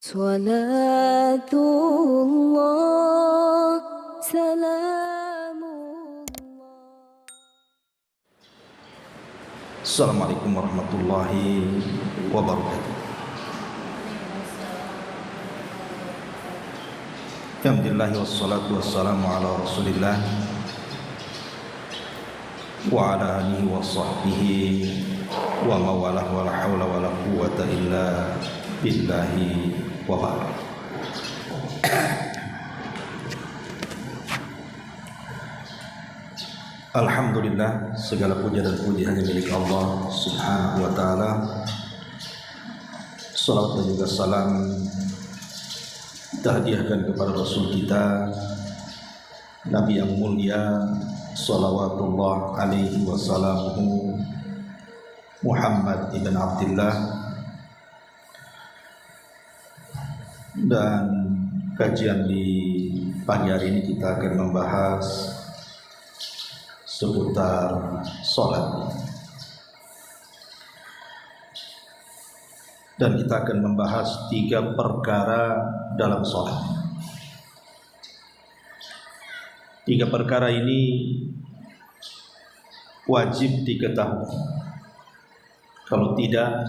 Salatullah, salamullah. Assalamualaikum warahmatullahi wabarakatuh. Alhamdulillah wassalatu wassalamu ala rasulillah wa ala alihi wa sahbihi wa mawalah wa la hawla wa la quwwata illa billahi wa ba'd. Alhamdulillah, segala puja dan puji hanya milik Allah Subhanahu wa ta'ala. Salawat dan juga salam kita hadiahkan kepada Rasul kita, Nabi yang mulia salawatullah alaihi wasallamuhu, Muhammad ibn Abdullah. Dan kajian di pagi hari ini kita akan membahas seputar sholat, dan kita akan membahas 3 perkara dalam sholat. 3 perkara ini wajib diketahui. Kalau tidak,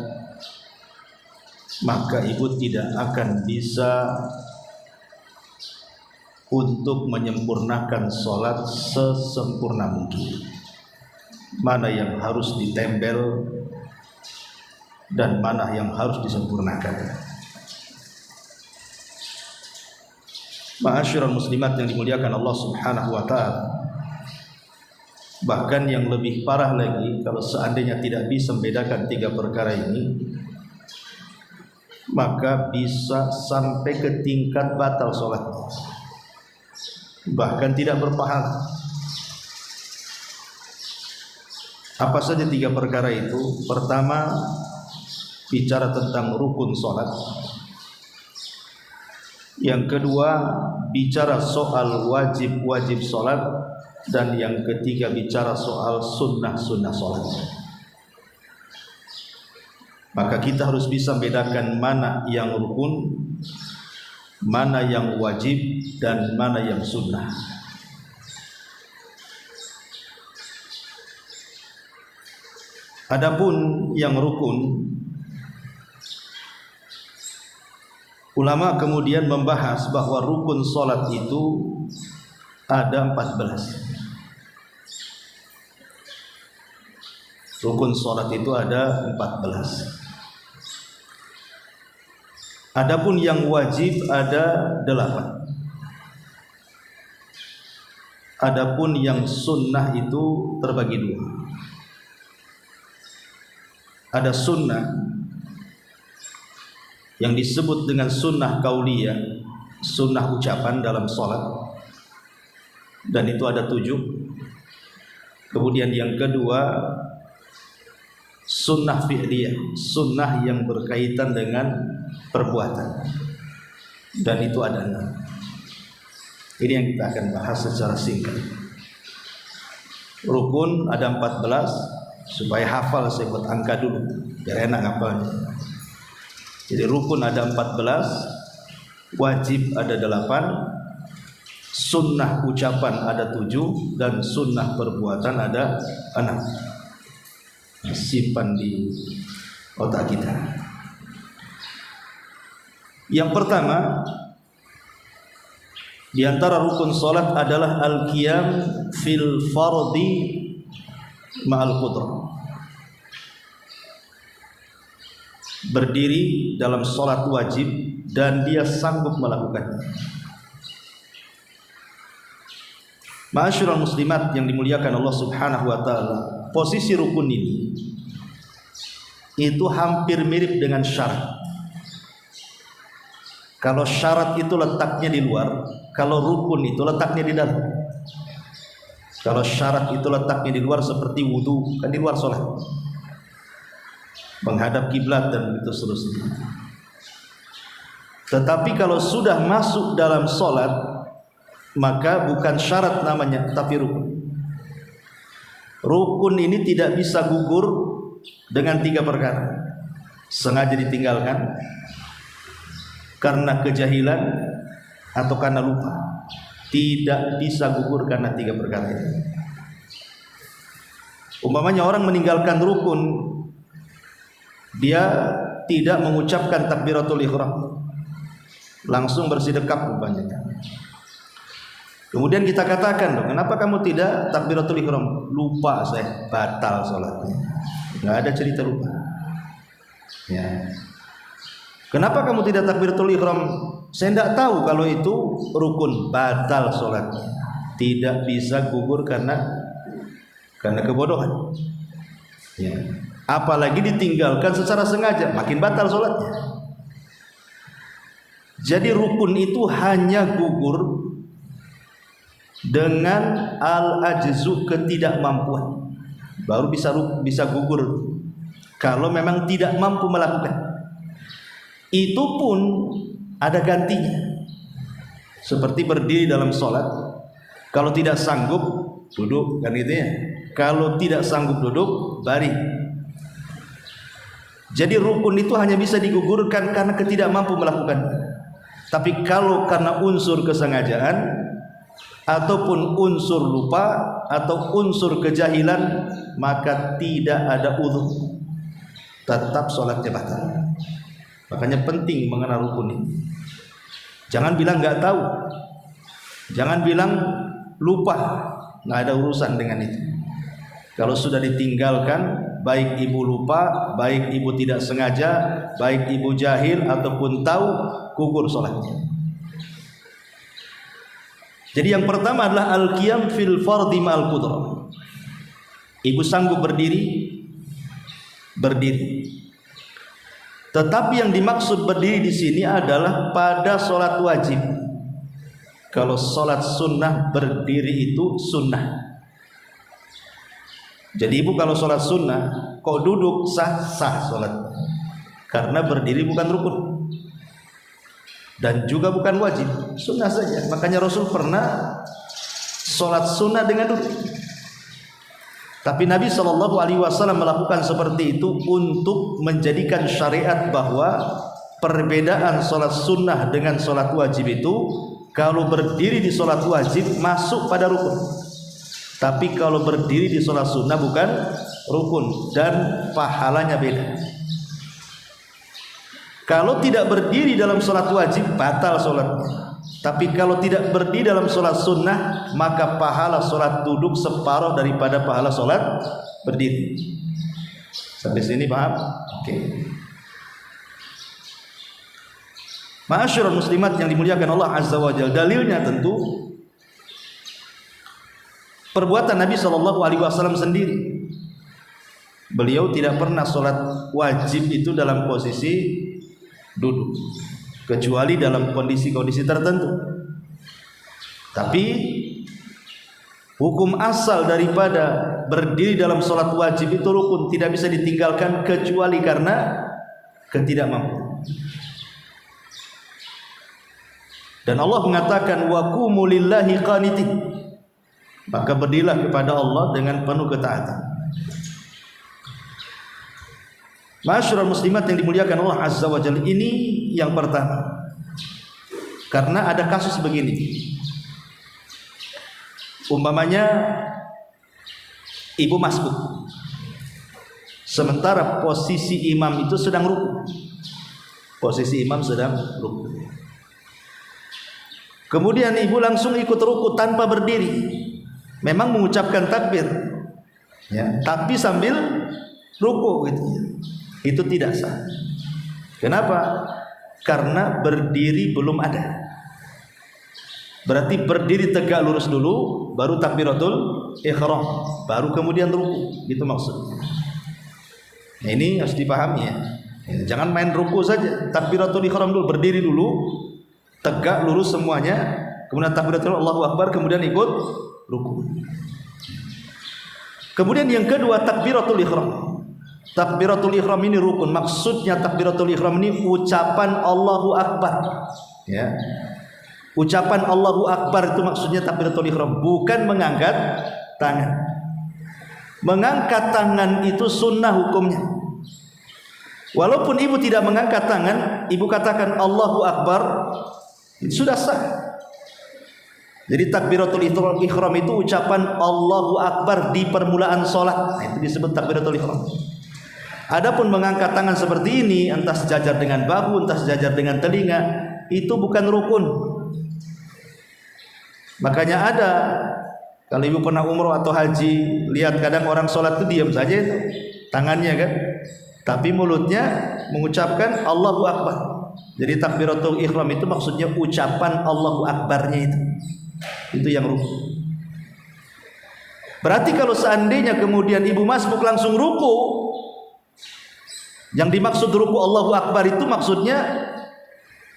maka ibu tidak akan bisa untuk menyempurnakan sholat sesempurna mungkin. Mana yang harus ditempel dan mana yang harus disempurnakan. Ma'asyiral muslimat yang dimuliakan Allah Subhanahu wa ta'ala, bahkan yang lebih parah lagi, kalau seandainya tidak bisa membedakan 3 perkara ini, maka bisa sampai ke tingkat batal sholat, bahkan tidak berpahala. Apa saja 3 perkara itu? Pertama, bicara tentang rukun sholat. Yang kedua, bicara soal wajib-wajib sholat. Dan yang ketiga, bicara soal sunnah-sunnah sholat. Maka kita harus bisa membedakan mana yang rukun, mana yang wajib, dan mana yang sunnah. Adapun yang rukun, ulama kemudian membahas bahwa rukun sholat itu ada 14. Rukun sholat itu ada 14. Adapun yang wajib ada 8. Adapun yang sunnah itu terbagi 2. Ada sunnah yang disebut dengan sunnah kauliyah, sunnah ucapan dalam sholat, dan itu ada 7. Kemudian yang kedua, sunnah fi'liyah, sunnah yang berkaitan dengan perbuatan, dan itu ada 6. Ini yang kita akan bahas secara singkat. Rukun ada 14. Supaya hafal saya buat angka dulu biar enak hafalnya. Jadi rukun ada 14, wajib ada 8, sunnah ucapan ada 7, dan sunnah perbuatan ada 6. Simpan di otak kita. Yang pertama, di antara rukun salat adalah al-qiyam fil fardhi ma'al qudrah. Berdiri dalam salat wajib dan dia sanggup melakukannya. Ma'asyiral muslimat yang dimuliakan Allah Subhanahu wa ta'ala, posisi rukun ini itu hampir mirip dengan syarat. Kalau syarat itu letaknya di luar, kalau rukun itu letaknya di dalam. Kalau syarat itu letaknya di luar seperti wudu, kan di luar sholat, menghadap kiblat dan begitu seterusnya. Tetapi kalau sudah masuk dalam sholat, maka bukan syarat namanya, tapi rukun. Rukun ini tidak bisa gugur dengan 3 perkara. Sengaja ditinggalkan, karena kejahilan atau karena lupa. Tidak bisa gugur karena 3 perkara itu. Umpamanya orang meninggalkan rukun, dia tidak mengucapkan takbiratul ihram, langsung bersedekap umpamanya. Kemudian kita katakan, dong, kenapa kamu tidak takbiratul ihram? Lupa saya, batal sholatnya. Nggak ada cerita lupa. Ya. Kenapa kamu tidak takbiratul ihram? Saya tidak tahu kalau itu rukun, batal sholatnya. Tidak bisa gugur karena kebodohan. Ya. Apalagi ditinggalkan secara sengaja, makin batal sholatnya. Jadi rukun itu hanya gugur dengan al-ajzu, ketidakmampuan, baru bisa gugur. Kalau memang tidak mampu melakukan, itu pun ada gantinya. Seperti berdiri dalam sholat, kalau tidak sanggup duduk, kan gitu ya. Kalau tidak sanggup duduk, baring. Jadi rukun itu hanya bisa digugurkan karena ketidakmampu melakukan. Tapi kalau karena unsur kesengajaan ataupun unsur lupa atau unsur kejahilan, maka tidak ada uzur, tetap sholatnya batal. Makanya penting mengenal rukun ini. Jangan bilang nggak tahu, jangan bilang lupa, nggak ada urusan dengan itu. Kalau sudah ditinggalkan, baik ibu lupa, baik ibu tidak sengaja, baik ibu jahil ataupun tahu, gugur sholatnya. Jadi yang pertama adalah al-qiyam fil fardhi ma'al qudrah. Ibu sanggup berdiri. Tetapi yang dimaksud berdiri di sini adalah pada sholat wajib. Kalau sholat sunnah, berdiri itu sunnah. Jadi ibu kalau sholat sunnah, kok duduk sah sholat, karena berdiri bukan rukun dan juga bukan wajib, sunnah saja. Makanya Rasul pernah sholat sunnah dengan duduk. Tapi Nabi SAW melakukan seperti itu untuk menjadikan syariat bahwa perbedaan sholat sunnah dengan sholat wajib itu, kalau berdiri di sholat wajib masuk pada rukun, tapi kalau berdiri di sholat sunnah bukan rukun dan pahalanya beda. Kalau tidak berdiri dalam sholat wajib, batal sholatnya. Tapi kalau tidak berdiri dalam sholat sunnah, maka pahala sholat duduk separuh daripada pahala sholat berdiri. Sampai sini paham? Oke. Ma'asyiral muslimat yang dimuliakan Allah Azza wa Jalla, dalilnya tentu perbuatan Nabi SAW sendiri. Beliau tidak pernah sholat wajib itu dalam posisi duduk, kecuali dalam kondisi-kondisi tertentu. Tapi hukum asal daripada berdiri dalam sholat wajib itu rukun, tidak bisa ditinggalkan kecuali karena ketidakmampuan. Dan Allah mengatakan wa qumu lillahi qanitin, maka berdirilah kepada Allah dengan penuh ketaatan. Ma'asyiral muslimat yang dimuliakan Allah Azza wa Jalla, ini yang pertama. Karena ada kasus begini. Umpamanya ibu masbuk, sementara posisi imam itu sedang ruku. Posisi imam sedang ruku. Kemudian ibu langsung ikut ruku tanpa berdiri. Memang mengucapkan takbir, ya, tapi sambil ruku gitu. Itu tidak sah. Kenapa? Karena berdiri belum ada. Berarti berdiri tegak lurus dulu, baru takbiratul ihram, baru kemudian ruku. Itu maksudnya. Nah, ini harus dipahami ya. Jangan main ruku saja. Takbiratul ihram dulu, berdiri dulu, tegak lurus semuanya, kemudian takbiratul Allahu Akbar, kemudian ikut ruku. Kemudian yang kedua, takbiratul ihram. Takbiratul ihram ini rukun. Maksudnya takbiratul ihram ini ucapan Allahu Akbar, ya. Ucapan Allahu Akbar itu maksudnya takbiratul ihram, bukan mengangkat tangan. Mengangkat tangan itu sunnah hukumnya. Walaupun ibu tidak mengangkat tangan, ibu katakan Allahu Akbar, itu sudah sah. Jadi takbiratul ihram itu ucapan Allahu Akbar di permulaan sholat. Nah, itu disebut takbiratul ihram. Adapun mengangkat tangan seperti ini, entah sejajar dengan bahu, entah sejajar dengan telinga, itu bukan rukun. Makanya ada, kalau ibu pernah umroh atau haji, lihat kadang orang sholat itu diam saja itu tangannya kan, tapi mulutnya mengucapkan Allahu Akbar. Jadi takbiratul ihram itu maksudnya ucapan Allahu Akbarnya itu yang rukun. Berarti kalau seandainya kemudian ibu masbuk langsung ruku, yang dimaksud ruku Allahu Akbar itu maksudnya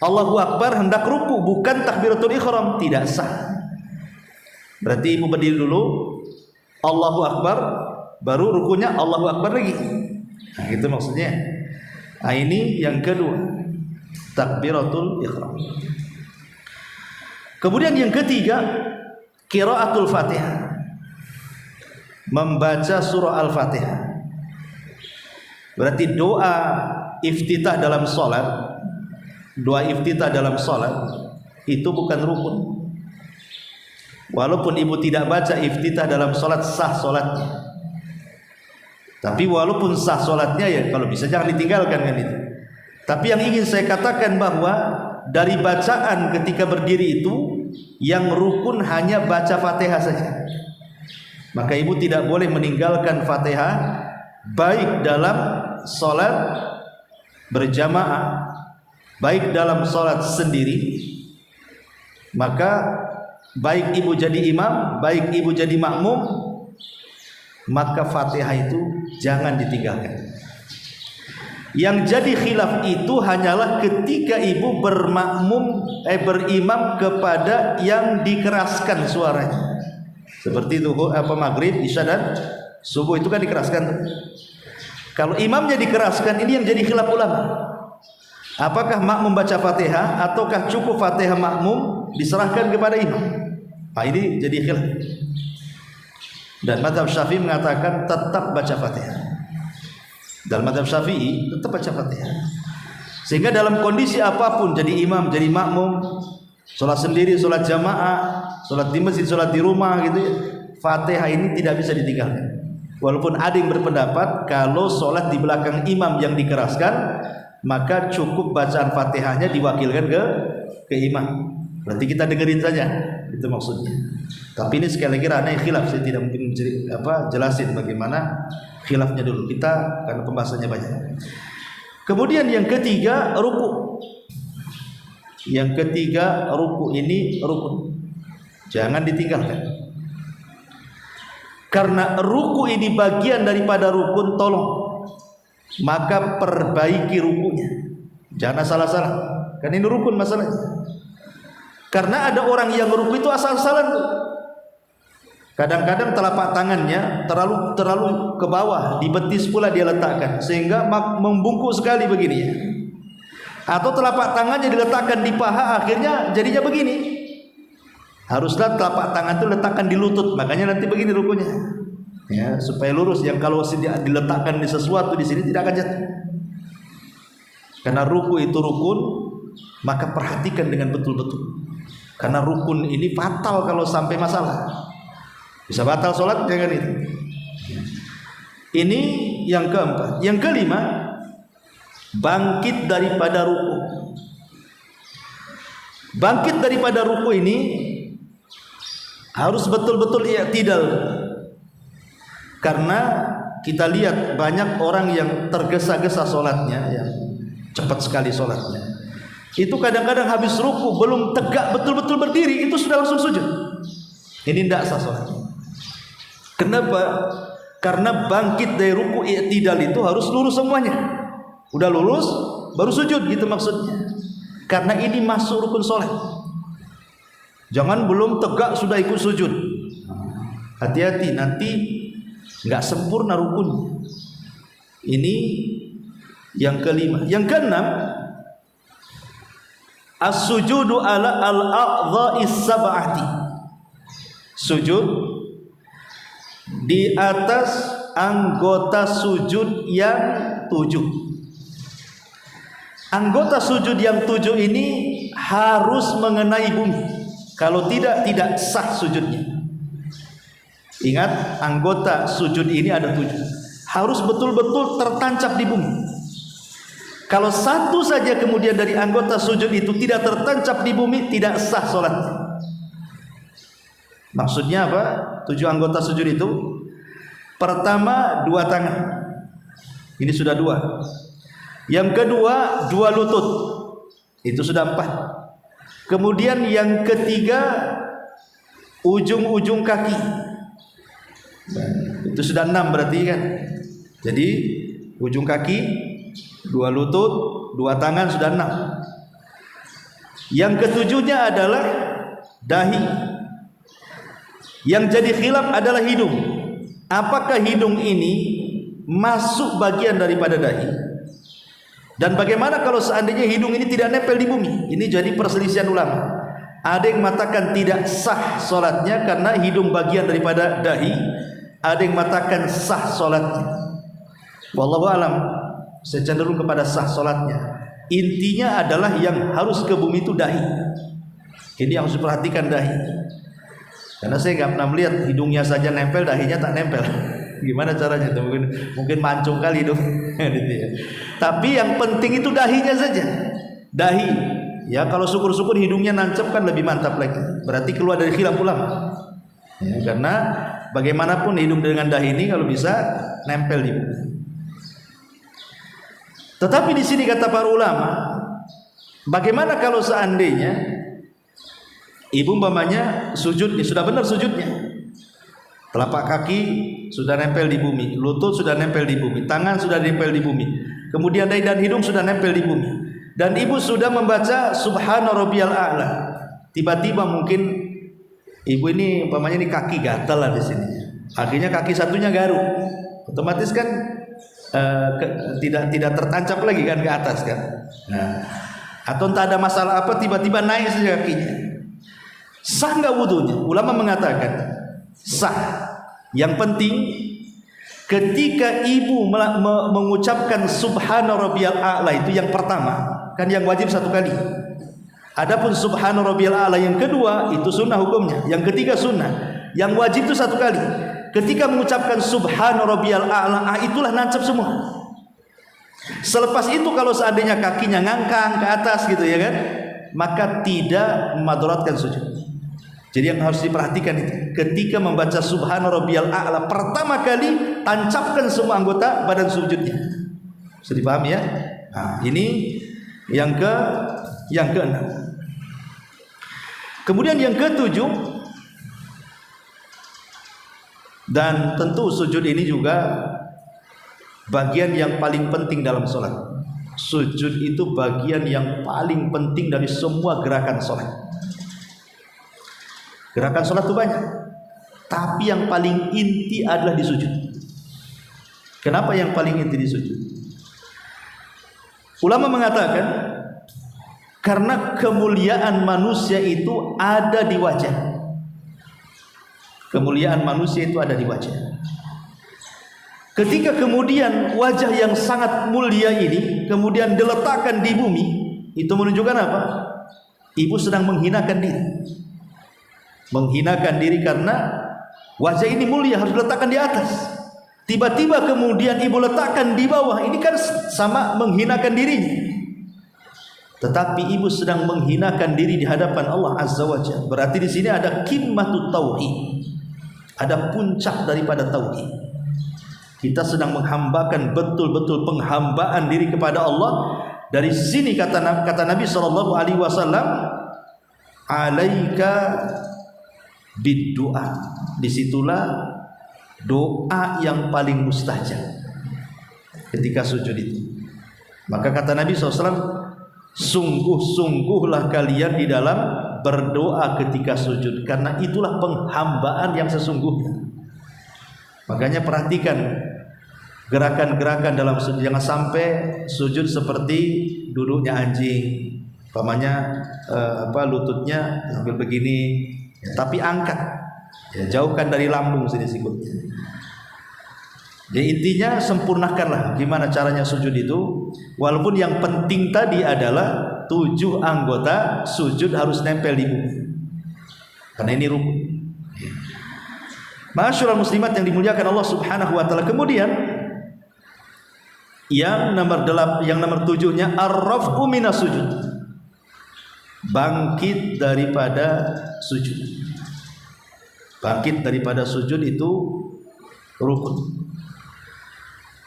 Allahu Akbar hendak ruku, bukan takbiratul ihram, tidak sah. Berarti ibu berdiri dulu Allahu Akbar, baru rukunya Allahu Akbar lagi. Nah, itu maksudnya. Nah, ini yang kedua, takbiratul ihram. Kemudian yang ketiga, qiraatul Fatihah, membaca surah Al-Fatihah. Berarti doa iftitah dalam salat, doa iftitah dalam salat itu bukan rukun. Walaupun ibu tidak baca iftitah dalam salat, sah salatnya. Tapi walaupun sah salatnya, ya kalau bisa jangan ditinggalkan kan itu. Tapi yang ingin saya katakan bahwa dari bacaan ketika berdiri itu yang rukun hanya baca Fatihah saja. Maka ibu tidak boleh meninggalkan Fatihah baik dalam salat berjamaah, baik dalam salat sendiri. Maka baik ibu jadi imam, baik ibu jadi makmum, maka Fatihah itu jangan ditinggalkan. Yang jadi khilaf itu hanyalah ketika ibu berimam kepada yang dikeraskan suaranya. Seperti itu maghrib, isya dan subuh itu kan dikeraskan tuh. Kalau imamnya dikeraskan, ini yang jadi khilaf ulama. Apakah makmum baca Fatihah ataukah cukup Fatihah makmum diserahkan kepada imam? Nah, ini jadi khilaf. Dan mazhab Syafi'i mengatakan tetap baca Fatihah. Dalam mazhab Syafi'i tetap baca Fatihah. Sehingga dalam kondisi apapun, jadi imam, jadi makmum, sholat sendiri, sholat jamaah, sholat di masjid, sholat di rumah gitu ya, Fatihah ini tidak bisa ditinggalkan. Walaupun ada yang berpendapat kalau sholat di belakang imam yang dikeraskan, maka cukup bacaan Fatihahnya diwakilkan ke imam. Berarti kita dengerin saja, itu maksudnya. Tapi ini sekali lagi ranah khilaf, saya tidak mungkin jelasin bagaimana khilafnya dulu kita, karena pembahasannya banyak. Kemudian yang ketiga, ruku. Yang ketiga, ruku ini rukun, jangan ditinggalkan. Karena ruku ini bagian daripada rukun, tolong maka perbaiki rukunya, jangan salah-salah. Kan ini rukun masalahnya. Karena ada orang yang ruku itu asal-asalan tuh. Kadang-kadang telapak tangannya terlalu ke bawah, di betis pula dia letakkan sehingga membungkuk sekali begini ya. Atau telapak tangannya diletakkan di paha, akhirnya jadinya begini. Haruslah telapak tangan itu letakkan di lutut, makanya nanti begini rukunya. Ya, supaya lurus. Yang kalau diletakkan di sesuatu di sini tidak akan jatuh. Karena ruku itu rukun, maka perhatikan dengan betul-betul. Karena rukun ini fatal kalau sampai masalah. Bisa batal sholat, jangan itu. Ini yang keempat. Yang kelima, bangkit daripada ruku. Bangkit daripada ruku ini harus betul-betul i'tidal. Karena kita lihat banyak orang yang tergesa-gesa sholatnya, yang cepat sekali sholatnya. Itu kadang-kadang habis ruku belum tegak betul-betul berdiri, itu sudah langsung sujud. Ini tidak sah sholatnya. Kenapa? Karena bangkit dari ruku i'tidal itu harus lurus semuanya. Udah lurus baru sujud, gitu maksudnya. Karena ini masuk rukun sholat. Jangan belum tegak sudah ikut sujud. Hati-hati, nanti nggak sempurna rukunnya. Ini yang kelima. Yang keenam, as-sujudu ala al-a'dha'is sab'ati. Sujud di atas anggota sujud yang 7. Anggota sujud yang 7 ini harus mengenai bumi. Kalau tidak, tidak sah sujudnya. Ingat, anggota sujud ini ada 7. Harus betul-betul tertancap di bumi. Kalau satu saja kemudian dari anggota sujud itu tidak tertancap di bumi, tidak sah sholatnya. Maksudnya apa? 7 anggota sujud itu. Pertama, 2 tangan. Ini sudah 2. Yang kedua, 2 lutut. Itu sudah 4. Kemudian yang ketiga, ujung-ujung kaki. Itu sudah 6 berarti kan. Jadi ujung kaki, 2 lutut, 2 tangan, sudah 6. Yang ketujuhnya adalah dahi. Yang jadi khilaf adalah hidung. Apakah hidung ini masuk bagian daripada dahi? Dan bagaimana kalau seandainya hidung ini tidak nempel di bumi? Ini jadi perselisihan ulama. Ada yang mengatakan tidak sah solatnya karena hidung bagian daripada dahi. Ada yang mengatakan sah solatnya. Wallahu alam, saya cenderung kepada sah solatnya. Intinya adalah yang harus ke bumi itu dahi. Ini yang harus diperhatikan, dahi. Karena saya nggak pernah melihat hidungnya saja nempel, dahinya tak nempel. Gimana caranya itu? Mungkin mancung kali itu. Tapi yang penting itu dahinya saja. Dahi. Ya, kalau syukur-syukur hidungnya nancap kan lebih mantap lagi. Berarti keluar dari khilaf ulama. Ya, karena bagaimanapun hidung dengan dahi ini kalau bisa nempel di bumi. Tetapi di sini kata para ulama, bagaimana kalau seandainya ibu umpamanya sujud, sudah benar sujudnya. Telapak kaki sudah nempel di bumi, lutut sudah nempel di bumi, tangan sudah nempel di bumi, kemudian dahi dan hidung sudah nempel di bumi, dan ibu sudah membaca Subhana Rabbiyal A'la. Tiba-tiba mungkin ibu ini umpamanya ini kaki gatal lah di sini, akhirnya kaki satunya garuk, otomatis kan tidak tertancap lagi kan ke atas kan. Nah, atau entah ada masalah apa tiba-tiba naik saja kakinya. Sah nggak wudunya? Ulama mengatakan sah. Yang penting ketika ibu mengucapkan Subhana Rabbiyal A'la itu yang pertama, kan yang wajib 1 kali. Adapun Subhana Rabbiyal A'la yang kedua itu sunnah hukumnya. Yang ketiga sunnah. Yang wajib itu 1 kali. Ketika mengucapkan Subhana Rabbiyal A'la, itulah nancap semua. Selepas itu kalau seandainya kakinya ngangkang ke atas gitu ya kan, maka tidak memadaratkan sujud. Jadi yang harus diperhatikan itu, ketika membaca Subhana Rabbiyal A'la pertama kali, tancapkan semua anggota badan sujudnya. Bisa dipahami ya? Nah, ini yang ke-6. Kemudian yang ke-7, dan tentu sujud ini juga bagian yang paling penting dalam sholat. Sujud itu bagian yang paling penting dari semua gerakan sholat. Gerakan sholat itu banyak, tapi yang paling inti adalah di sujud. Kenapa yang paling inti di sujud? Ulama mengatakan karena kemuliaan manusia itu ada di wajah. Kemuliaan manusia itu ada di wajah. Ketika kemudian wajah yang sangat mulia ini kemudian diletakkan di bumi, itu menunjukkan apa? Ibu sedang menghinakan diri. Menghinakan diri karena wajah ini mulia, harus diletakkan di atas. Tiba-tiba kemudian ibu letakkan di bawah, ini kan sama menghinakan dirinya. Tetapi ibu sedang menghinakan diri di hadapan Allah Azza wa Jalla. Berarti di sini ada qimmatut tauhid. Ada puncak daripada tauhid. Kita sedang menghambakan betul-betul penghambaan diri kepada Allah. Dari sini kata Nabi sallallahu alaihi wasallam, "Alaika bid-du'a." Disitulah doa yang paling mustajab ketika sujud itu. Maka kata Nabi SAW, sungguh-sungguhlah kalian di dalam berdoa ketika sujud, karena itulah penghambaan yang sesungguhnya. Makanya perhatikan gerakan-gerakan dalam sujud, jangan sampai sujud seperti duduknya anjing, umpamanya lututnya sambil begini, ya, tapi angkat, ya, jauhkan dari lambung sini sikutnya. Jadi intinya sempurnakanlah gimana caranya sujud itu. Walaupun yang penting tadi adalah 7 anggota sujud harus nempel di bumi, karena ini rukun. Ma'asyiral muslimat yang dimuliakan Allah Subhanahu wa taala. Kemudian yang nomor 7-nya ar-raf'u minas sujud. Bangkit daripada sujud. Bangkit daripada sujud itu rukun.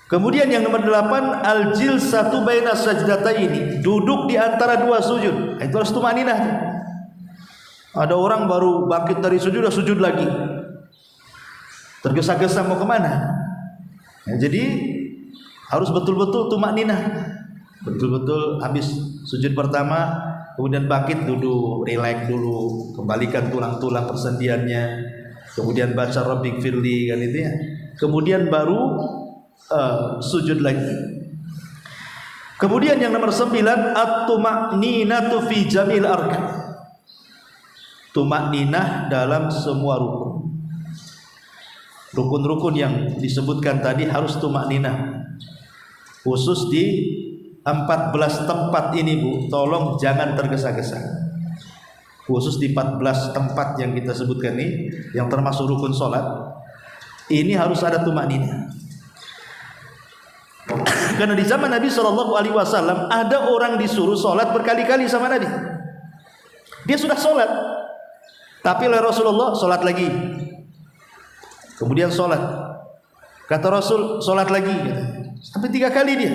Kemudian yang nomor 8 al-jilsatu baina sajdataini, duduk di antara 2 sujud. Itu harus tumaninah. Ada orang baru bangkit dari sujud udah sujud lagi, tergesa-gesa mau kemana? Ya, jadi harus betul-betul tumaninah, betul-betul habis sujud pertama kemudian bangkit, duduk, rileks dulu, kembalikan tulang-tulang persendiannya, kemudian baca Rabbighfirli kan itu ya. Kemudian baru sujud lagi. Kemudian yang nomor 9 at-tuma'ninatu fi jamil arkan. Tumakninah dalam semua rukun. Rukun-rukun yang disebutkan tadi harus tumakninah. Khusus di 14 tempat ini Bu, tolong jangan tergesa-gesa. Khusus di 14 tempat yang kita sebutkan ini, yang termasuk rukun sholat, ini harus ada tumakninah. Karena di zaman Nabi SAW ada orang disuruh sholat berkali-kali sama Nabi. Dia sudah sholat, tapi oleh Rasulullah sholat lagi. Kemudian sholat, kata Rasul sholat lagi, sampai 3 kali dia.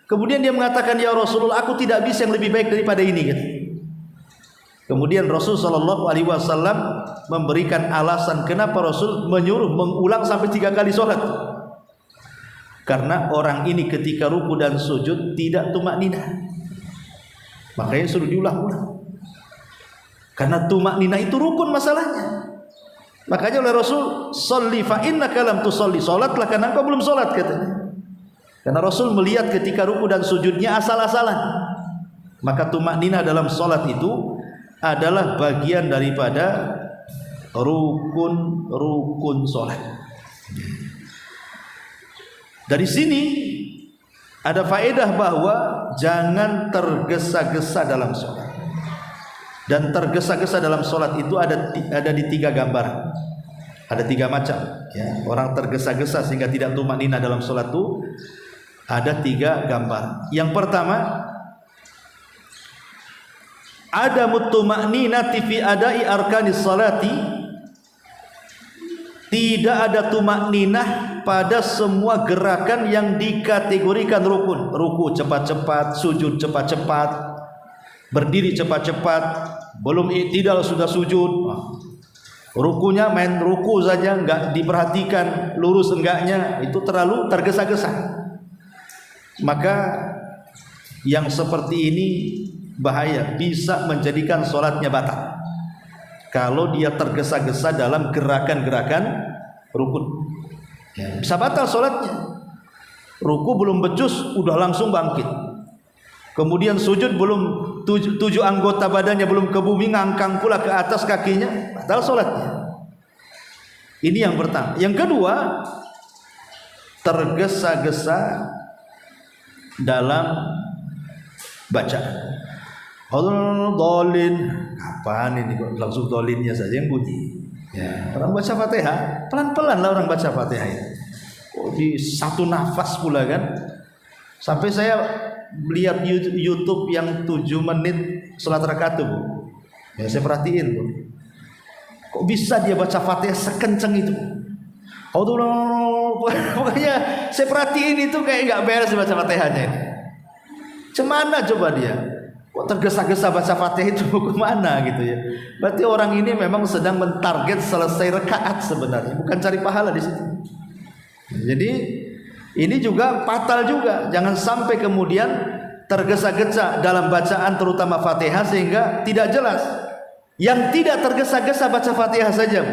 Kemudian dia mengatakan, ya Rasulullah, aku tidak bisa yang lebih baik daripada ini. Kemudian Rasul SAW memberikan alasan kenapa Rasul menyuruh mengulang sampai 3 kali sholat. Karena orang ini ketika ruku dan sujud tidak tumakninah, makanya suruh diulang-ulang. Karena tumakninah itu rukun masalahnya. Makanya oleh Rasul, sholli fa innaka lam tusolli, salatlah karena engkau belum salat katanya. Karena Rasul melihat ketika ruku dan sujudnya asal-asalan. Maka tumakninah dalam salat itu adalah bagian daripada rukun salat. Dari sini ada faedah bahwa jangan tergesa-gesa dalam sholat. Dan tergesa-gesa dalam sholat itu ada di 3 gambaran. Ada 3 macam. Ya. Orang tergesa-gesa sehingga tidak tumakninah dalam sholat itu ada 3 gambar. Yang pertama, ada mutumakninati fi adai arkanis salati. Tidak ada tumakninah pada semua gerakan yang dikategorikan rukun. Ruku cepat-cepat, sujud cepat-cepat, berdiri cepat-cepat, belum i'tidal sudah sujud. Rukunya main ruku saja, enggak diperhatikan lurus enggaknya, itu terlalu tergesa-gesa. Maka yang seperti ini bahaya, bisa menjadikan sholatnya batal kalau dia tergesa-gesa dalam gerakan-gerakan rukun. Ya, bisa batal sholatnya. Ruku belum becus udah langsung bangkit. Kemudian sujud belum 7 anggota badannya belum ke bumi, ngangkang pula ke atas kakinya, batal sholatnya. Ini yang pertama. Yang kedua, tergesa-gesa dalam bacaan. Dolin, kapan ini kok langsung dolinnya saja yang bunyi? Ya, orang baca Fatihah pelan-pelan lah orang baca Fatihah itu. Oh, di satu nafas pula kan. Sampai saya lihat YouTube yang 7 menit salat rakaat Bu. Ya saya perhatiin tuh. Kok bisa dia baca Fatihah sekenceng itu? Pokoknya saya perhatiin itu kayak nggak beres baca Fatihahnya. Cemana coba dia? Kok tergesa-gesa baca Fatihah itu kemana gitu ya? Berarti orang ini memang sedang mentarget selesai rakaat sebenarnya, bukan cari pahala di situ. Jadi ini juga fatal juga. Jangan sampai kemudian tergesa-gesa dalam bacaan terutama Fatihah sehingga tidak jelas. Yang tidak tergesa-gesa baca Fatihah saja,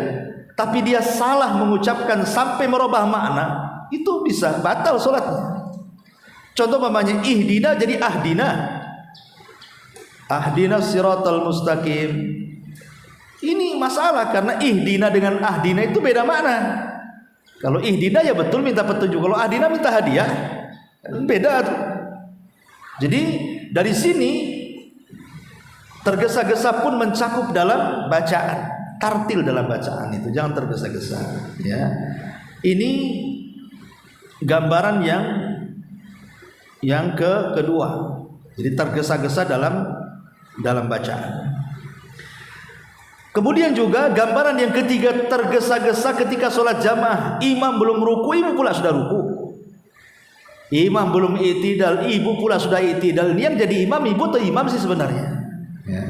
tapi dia salah mengucapkan sampai merubah makna, itu bisa batal sholatnya. Contoh namanya ihdina jadi ahdina. Ahdinas siratal mustaqim. Ini masalah karena ihdina dengan ahdina itu beda makna. Kalau ihdina ya betul minta petunjuk. Kalau ahdina minta hadiah, beda tuh. Jadi dari sini tergesa-gesa pun mencakup dalam bacaan, tartil dalam bacaan itu, jangan tergesa-gesa. Ya, ini gambaran yang kedua. Jadi tergesa-gesa dalam bacaan. Kemudian juga gambaran yang ketiga, tergesa-gesa ketika sholat jamaah. Imam belum ruku, ibu pula sudah ruku. Imam belum i'tidal, ibu pula sudah i'tidal. Ini yang jadi imam, ibu atau imam sih sebenarnya? Ya.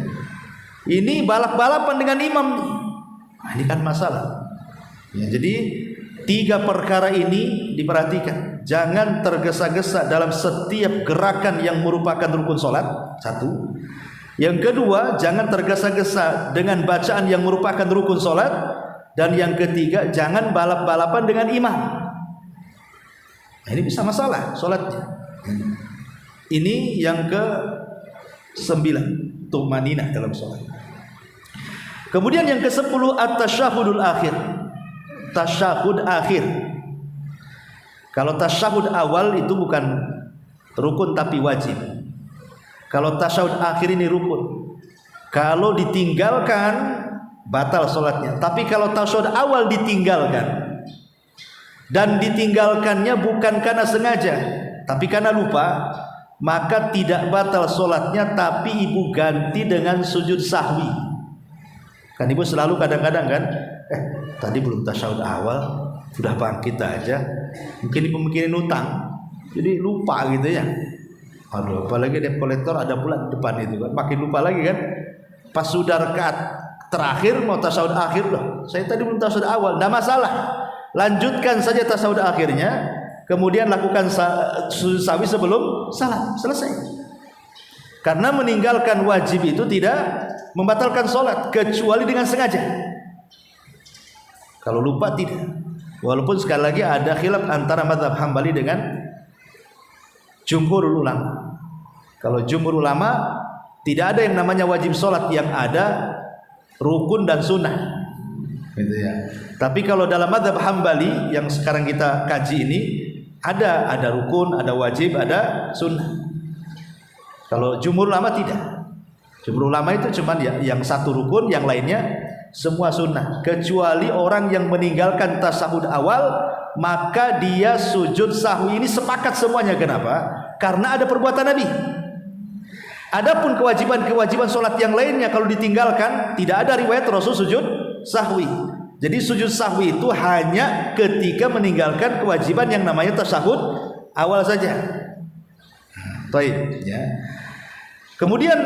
Ini balap-balapan dengan imam. Nah, ini kan masalah. Ya, jadi 3 perkara ini diperhatikan. Jangan tergesa-gesa dalam setiap gerakan yang merupakan rukun sholat. 1. Yang kedua, jangan tergesa-gesa dengan bacaan yang merupakan rukun sholat. Dan yang ketiga, jangan balap-balapan dengan imam. Nah, ini bisa masalah sholatnya. Ini yang ke-9, tumaninah dalam sholat. Kemudian yang ke-10, at-tasyahudul akhir. Tasyahud akhir. Kalau tasyahud awal itu bukan rukun tapi wajib. Kalau tasyahud akhir ini rukun. Kalau ditinggalkan batal sholatnya. Tapi kalau tasyahud awal ditinggalkan, dan ditinggalkannya bukan karena sengaja, tapi karena lupa, maka tidak batal sholatnya, tapi ibu ganti dengan sujud sahwi. Kan ibu selalu kadang-kadang kan, tadi belum tasyahud awal sudah bangkit aja, mungkin ibu mikirin utang, jadi lupa gitu ya. Aduh, apalagi debt collector ada pula di depan itu kan, makin lupa lagi kan. Pas sudah rakaat terakhir mau tasyahud akhir, loh saya tadi belum tasyahud awal. Tidak masalah, lanjutkan saja tasyahud akhirnya, kemudian lakukan sujud sahwi sebelum salam, selesai. Karena meninggalkan wajib itu tidak membatalkan sholat kecuali dengan sengaja. Kalau lupa tidak. Walaupun sekali lagi ada khilaf antara mazhab Hambali dengan jumhurul ulama. Kalau jumhur ulama tidak ada yang namanya wajib sholat, yang ada rukun dan sunnah, gitu ya. Tapi kalau dalam mazhab Hambali yang sekarang kita kaji ini, ada rukun, ada wajib, ada sunnah. Kalau jumhur ulama tidak. Jumhur ulama itu cuma yang satu rukun, yang lainnya semua sunnah. Kecuali orang yang meninggalkan tasyahud awal, maka dia sujud sahwi ini sepakat semuanya. Kenapa? Karena ada perbuatan Nabi. Adapun kewajiban-kewajiban sholat yang lainnya kalau ditinggalkan, tidak ada riwayat Rasul sujud sahwi. Jadi sujud sahwi itu hanya ketika meninggalkan kewajiban yang namanya tasyahud awal saja. Baik, ya. Kemudian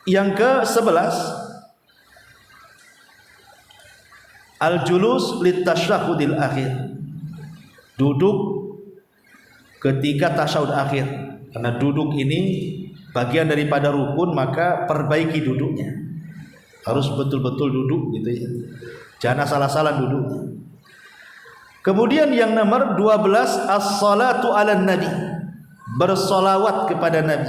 yang ke-11, al-julus litasyahudil akhir. Duduk ketika tasyahud akhir. Karena duduk ini bagian daripada rukun, maka perbaiki duduknya. Harus betul-betul duduk gitu ya. Jangan salah-salah duduk. Kemudian yang nomor 12, as-salatu ala nabi. Bersolawat kepada Nabi.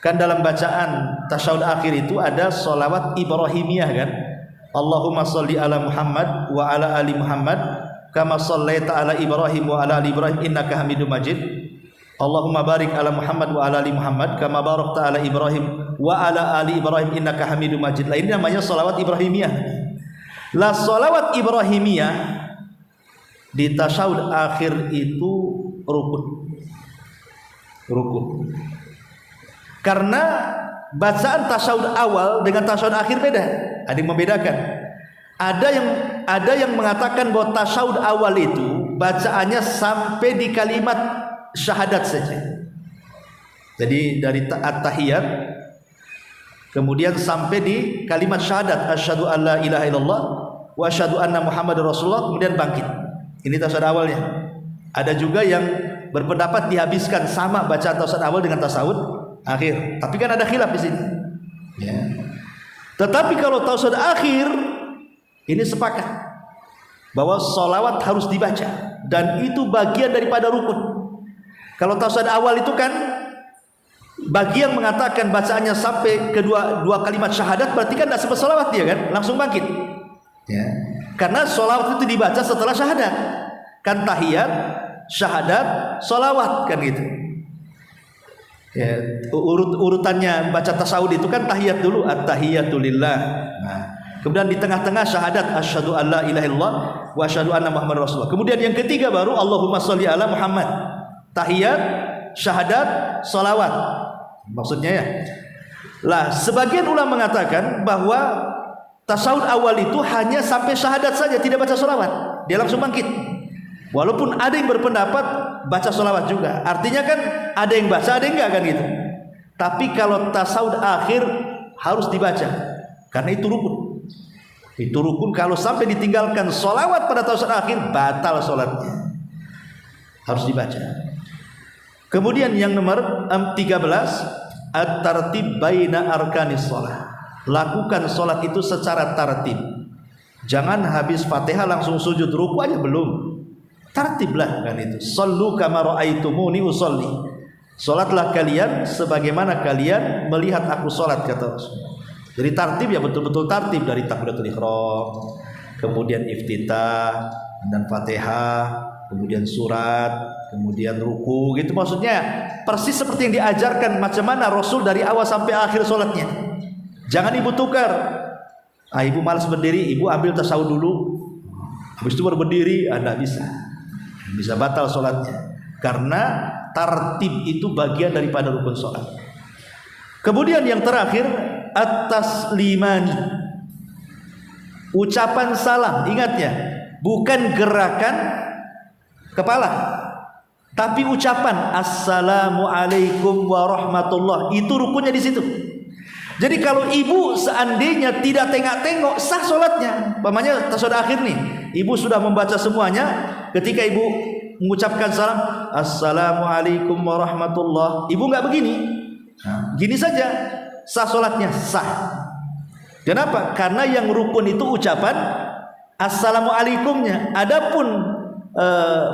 Kan dalam bacaan tasyahud akhir itu ada solawat Ibrahimiyah kan. Allahumma sholli ala Muhammad wa ala ali Muhammad kama shallaita ala Ibrahim wa ala ali Ibrahim innaka Hamidum Majid. Allahumma barik ala Muhammad wa ala ali Muhammad kama barakta ala Ibrahim wa ala ali Ibrahim innaka Hamidum Majid. Lah ini namanya sholawat Ibrahimiyah. Lah sholawat Ibrahimiyah di tasyahud akhir itu rukun. Karena bacaan tasyahud awal dengan tasyahud akhir beda. Ada yang membedakan. Ada yang mengatakan bahwa tasyahud awal itu bacaannya sampai di kalimat syahadat saja. Jadi dari at-tahiyat kemudian sampai di kalimat syahadat, asyhadu alla ilaha illallah wa asyhadu anna Muhammadar Rasulullah, kemudian bangkit. Ini tasyahud awalnya. Ada juga yang berpendapat dihabiskan sama bacaan tasyahud awal dengan tasyahud akhir. Tapi kan ada khilaf di sini. Ya. Tetapi kalau tasyahud akhir ini sepakat bahwa sholawat harus dibaca dan itu bagian daripada rukun. Kalau tasyahud awal itu kan bagi yang mengatakan bacaannya sampai kedua kalimat syahadat, berarti kan tidak sempat sholawat dia kan, langsung bangkit. Ya. Karena sholawat itu dibaca setelah syahadat. Kan tahiyat, syahadat, sholawat kan gitu. Ya, urutannya baca tasawuf itu kan tahiyat dulu, at-tahiyatu lillah. Nah, kemudian di tengah-tengah syahadat, asyhadu an la ilaha illallah wa asyhadu anna muhammadar rasulullah. Kemudian yang ketiga baru Allahumma sholli ala Muhammad. Tahiyat, syahadat, sholawat. Maksudnya ya. Lah, sebagian ulama mengatakan bahwa tasawuf awal itu hanya sampai syahadat saja, tidak baca sholawat. Dia langsung bangkit. Walaupun ada yang berpendapat baca sholawat juga. Artinya kan ada yang baca, ada yang enggak kan gitu. Tapi kalau tasawuf akhir harus dibaca, karena itu rukun. Itu rukun. Kalau sampai ditinggalkan sholawat pada tasawuf akhir, batal sholatnya. Harus dibaca. Kemudian yang nomor 13, at-tartib baina arkanis sholat. Lakukan sholat itu secara tartib. Jangan habis Fatihah langsung sujud, ruku aja belum. Tartiblah kan itu. Shallu kama ra'aitumuni usolli. Salatlah kalian sebagaimana kalian melihat aku salat, kata Rasul. Jadi tartib ya betul-betul tartib, dari takbiratul ihram, kemudian iftitah dan Fatihah, kemudian surat, kemudian ruku gitu. Maksudnya persis seperti yang diajarkan macam mana Rasul dari awal sampai akhir salatnya. Jangan ibu tukar. Ibu malas berdiri, ibu ambil tasawuf dulu, habis itu baru berdiri, tidak bisa. Bisa batal sholatnya, karena tartib itu bagian daripada rukun sholat. Kemudian yang terakhir, at-taslimani, ucapan salam. Ingat ya, bukan gerakan kepala, tapi ucapan assalamualaikum warahmatullah, itu rukunnya di situ. Jadi kalau ibu seandainya tidak tengok-tengok, sah sholatnya. Umpamanya tasawuf akhir nih, ibu sudah membaca semuanya. Ketika ibu mengucapkan salam, assalamualaikum warahmatullah, ibu nggak begini, gini saja, sah sholatnya, sah. Kenapa? Karena yang rukun itu ucapan assalamualaikumnya. Adapun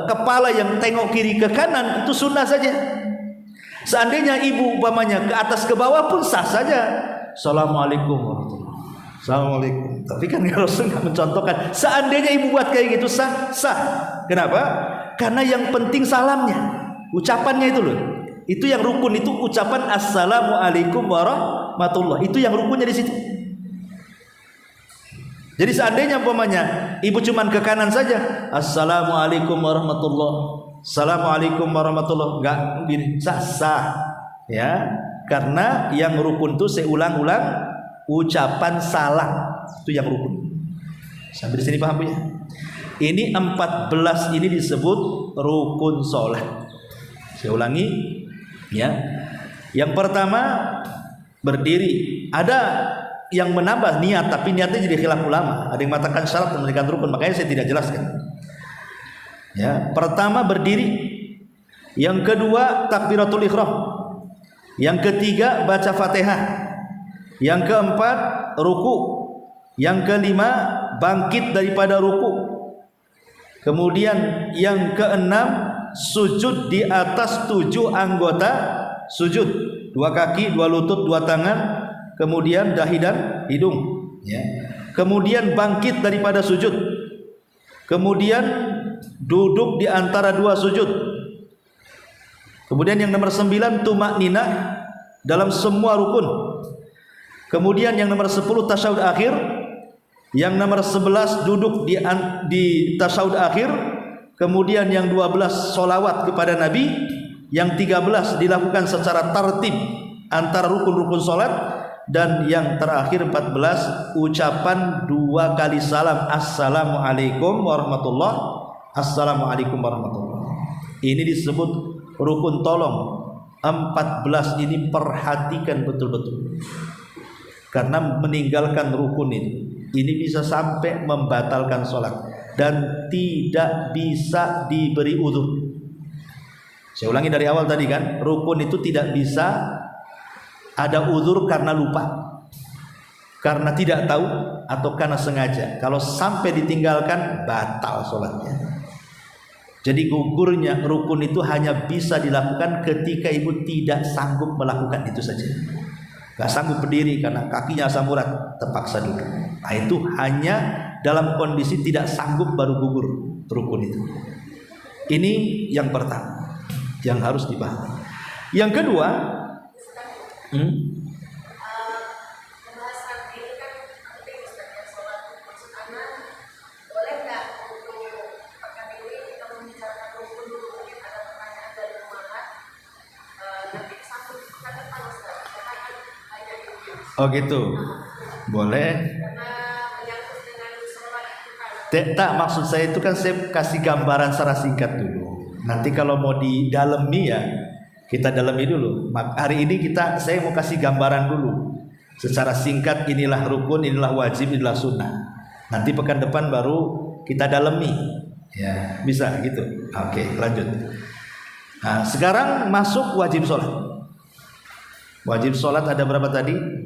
kepala yang tengok kiri ke kanan itu sunnah saja. Seandainya ibu umpamanya ke atas ke bawah pun sah saja. Assalamualaikum warahmatullahi wabarakatuh. Assalamualaikum. Tapi kan Rasul nggak mencontohkan. Seandainya ibu buat kayak gitu sah, sah. Kenapa? Karena yang penting salamnya, ucapannya itu loh. Itu yang rukun, itu ucapan assalamualaikum warahmatullahi. Itu yang rukunnya di situ. Jadi seandainya umpamanya ibu cuman ke kanan saja, assalamualaikum warahmatullahi, assalamualaikum warahmatullahi, enggak begini, sah, sah. Ya, karena yang rukun itu saya ulang-ulang, ucapan salam itu yang rukun. Sampai di sini paham ya? Ini 14 ini disebut rukun sholat. Saya ulangi ya. Yang pertama berdiri. Ada yang menambah niat, tapi niatnya jadi khilaf ulama. Ada yang mengatakan syarat dan memberikan rukun, makanya saya tidak jelaskan. Ya, pertama berdiri. Yang kedua takbiratul ihram. Yang ketiga baca Fatihah. Yang keempat ruku. Yang kelima bangkit daripada ruku. Kemudian yang keenam sujud di atas 7 anggota sujud. 2 kaki, 2 lutut, 2 tangan, kemudian dahi dan hidung ya. Kemudian bangkit daripada sujud. Kemudian duduk di antara 2 sujud. Kemudian yang nomor 9 tumakninah dalam semua rukun. Kemudian yang nomor 10 tasyahud akhir. Yang nomor 11 duduk di tasyahud akhir. Kemudian yang 12 sholawat kepada Nabi. Yang 13 dilakukan secara tartib antara rukun-rukun sholat. Dan yang terakhir 14 ucapan 2 kali salam, assalamualaikum warahmatullah, assalamualaikum warahmatullah. Ini disebut rukun. Tolong 14 ini perhatikan betul-betul, karena meninggalkan rukun ini bisa sampai membatalkan sholat dan tidak bisa diberi udzur. Saya ulangi dari awal tadi kan, rukun itu tidak bisa ada udzur karena lupa, karena tidak tahu, atau karena sengaja. Kalau sampai ditinggalkan, batal sholatnya. Jadi gugurnya rukun itu hanya bisa dilakukan ketika ibu tidak sanggup melakukan itu saja. Gak sanggup berdiri karena kakinya asam urat, terpaksa duduk. Nah, itu hanya dalam kondisi tidak sanggup baru gugur rukun itu. Ini yang pertama yang harus dipahami. Yang kedua, oh gitu, boleh. Tak, maksud saya itu kan saya kasih gambaran secara singkat dulu. Nanti kalau mau didalami ya kita dalami dulu. Hari ini saya mau kasih gambaran dulu secara singkat, inilah rukun, inilah wajib, inilah sunnah. Nanti pekan depan baru kita dalami. Ya, bisa gitu. Oke, lanjut. Nah, sekarang masuk wajib sholat. Wajib sholat ada berapa tadi? 8.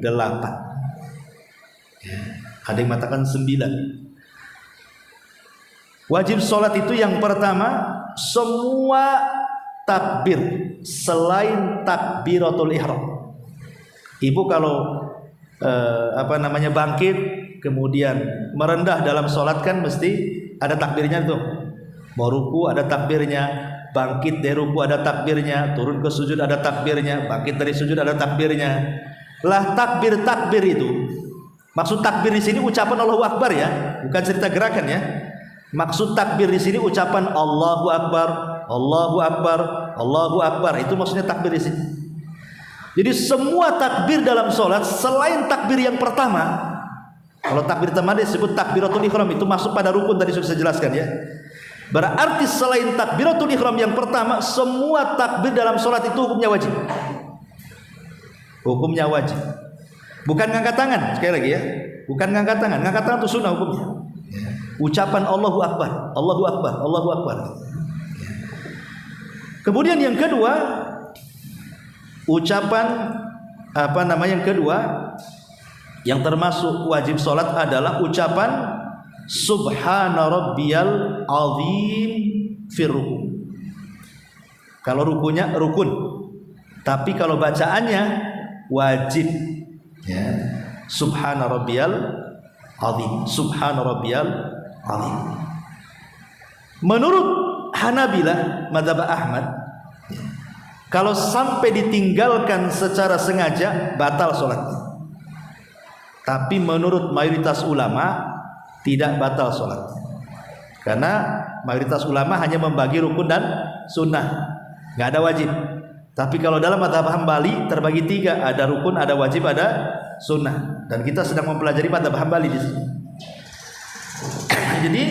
Ya, ada yang mengatakan 9. Wajib sholat itu yang pertama, semua takbir selain takbiratul ihram. Ibu kalau bangkit kemudian merendah dalam sholat kan mesti ada takbirnya tuh. Mau ruku ada takbirnya, bangkit dari ruku ada takbirnya, turun ke sujud ada takbirnya, bangkit dari sujud ada takbirnya. Lah takbir itu, maksud takbir di sini ucapan Allahu Akbar ya, bukan cerita gerakan ya. Maksud takbir di sini ucapan Allahu Akbar, Allahu Akbar, Allahu Akbar, itu maksudnya takbir di sini. Jadi semua takbir dalam sholat selain takbir yang pertama. Kalau takbir pertama disebut takbiratul ihram, itu masuk pada rukun, tadi sudah saya jelaskan ya. Berarti selain takbiratul ihram yang pertama, semua takbir dalam sholat itu hukumnya wajib. Hukumnya wajib. Bukan ngangkat tangan, sekali lagi ya. Bukan ngangkat tangan itu sunnah hukumnya. Ucapan Allahu Akbar, Allahu Akbar, Allahu Akbar. Kemudian yang kedua, ucapan yang kedua yang termasuk wajib sholat adalah ucapan Subhana rabbiyal azim fi ruku. Kalau rukunya rukun, tapi kalau bacaannya wajib ya. Subhana rabbiyal azim, Subhana rabbiyal azim. Menurut Hanabilah mazhab Ahmad, kalau sampai ditinggalkan secara sengaja batal sholatnya. Tapi menurut mayoritas ulama tidak batal sholat, karena mayoritas ulama hanya membagi rukun dan sunnah, nggak ada wajib. Tapi kalau dalam mazhab Hambali terbagi 3, ada rukun, ada wajib, ada sunnah. Dan kita sedang mempelajari mazhab Hambali di sini. Jadi